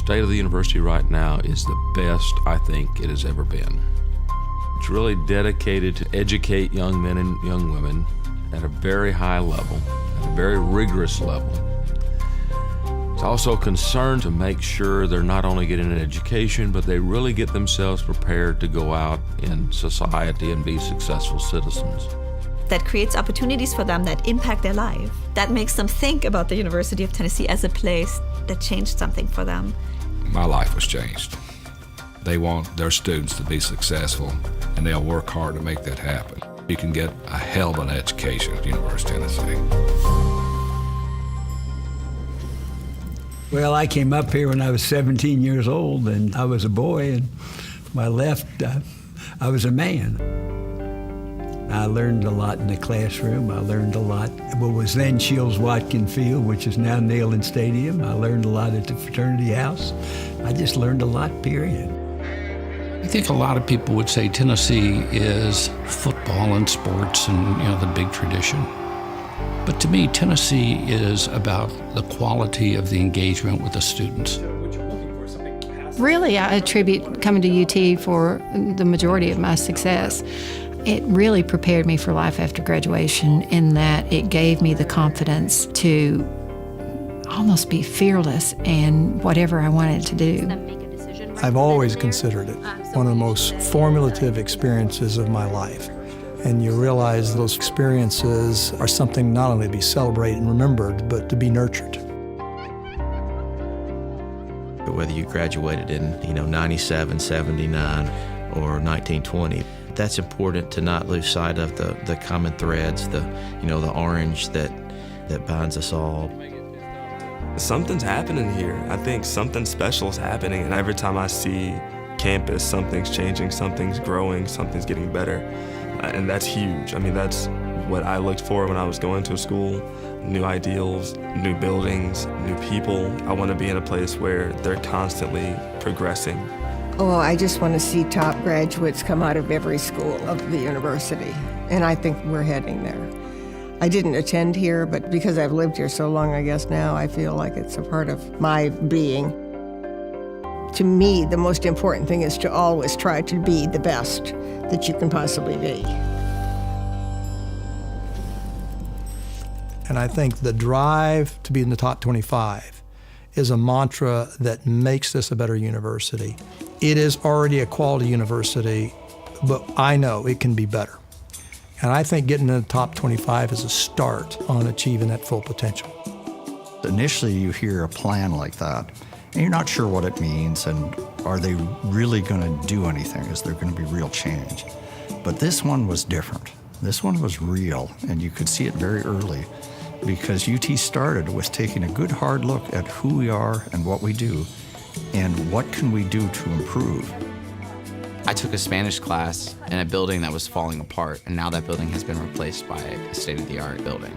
state of the university right now is the best I think it has ever been. It's really dedicated to educate young men and young women at a very high level, at a very rigorous level. It's also concerned to make sure they're not only getting an education, but they really get themselves prepared to go out in society and be successful citizens. That creates opportunities for them that impact their life. That makes them think about the University of Tennessee as a place that changed something for them. My life was changed. They want their students to be successful, and they'll work hard to make that happen. You can get a hell of an education at the University of Tennessee. Well, I came up here when I was 17 years old, and I was a boy, and when I left, I was a man. I learned a lot in the classroom. I learned a lot at what was then Shields-Watkin Field, which is now Neyland Stadium. I learned a lot at the fraternity house. I just learned a lot, period. I think a lot of people would say Tennessee is football and sports and, the big tradition. But to me, Tennessee is about the quality of the engagement with the students. Really, I attribute coming to UT for the majority of my success. It really prepared me for life after graduation in that it gave me the confidence to almost be fearless in whatever I wanted to do. I've always considered it one of the most formative experiences of my life. And you realize those experiences are something not only to be celebrated and remembered, but to be nurtured. Whether you graduated in, 97, 79, or 1920, that's important to not lose sight of the common threads, the orange that binds us all. Something's happening here. I think something special is happening, and every time I see campus, something's changing, something's growing, something's getting better. And that's huge. I mean, that's what I looked for when I was going to school. New ideals, new buildings, new people. I want to be in a place where they're constantly progressing. Oh, I just want to see top graduates come out of every school of the university, and I think we're heading there. I didn't attend here, but because I've lived here so long, I guess now I feel like it's a part of my being. To me, the most important thing is to always try to be the best that you can possibly be. And I think the drive to be in the top 25 is a mantra that makes this a better university. It is already a quality university, but I know it can be better. And I think getting in the top 25 is a start on achieving that full potential. Initially, you hear a plan like that, and you're not sure what it means, and are they really going to do anything? Is there going to be real change? But this one was different. This one was real, and you could see it very early, because UT started with taking a good hard look at who we are and what we do, and what can we do to improve. I took a Spanish class in a building that was falling apart, and now that building has been replaced by a state-of-the-art building.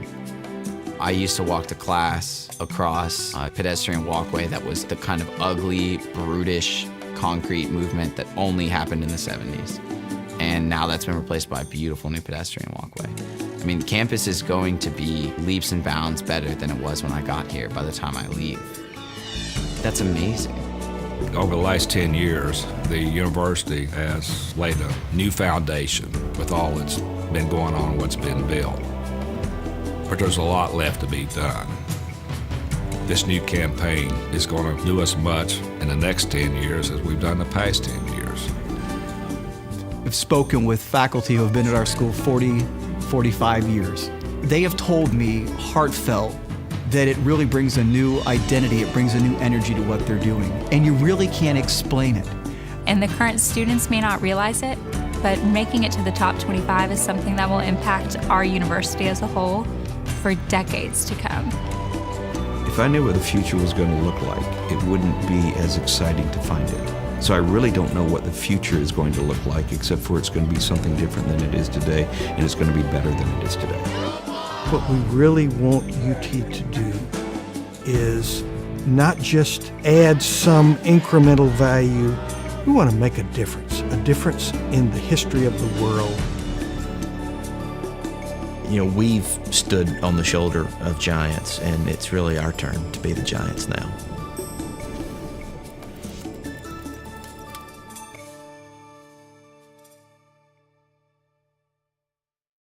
I used to walk to class across a pedestrian walkway that was the kind of ugly, brutish concrete movement that only happened in the 70s. And now that's been replaced by a beautiful new pedestrian walkway. I mean, campus is going to be leaps and bounds better than it was when I got here by the time I leave. That's amazing. Over the last 10 years, the university has laid a new foundation with all that's been going on, what's been built. But there's a lot left to be done. This new campaign is going to do as much in the next 10 years as we've done the past 10 years. I've spoken with faculty who have been at our school 40, 45 years. They have told me, heartfelt, that it really brings a new identity, it brings a new energy to what they're doing, and you really can't explain it. And the current students may not realize it, but making it to the top 25 is something that will impact our university as a whole for decades to come. If I knew what the future was going to look like, it wouldn't be as exciting to find it. So I really don't know what the future is going to look like, except for it's going to be something different than it is today, and it's going to be better than it is today. What we really want UT to do is not just add some incremental value. We want to make a difference in the history of the world. We've stood on the shoulder of giants, and it's really our turn to be the giants now.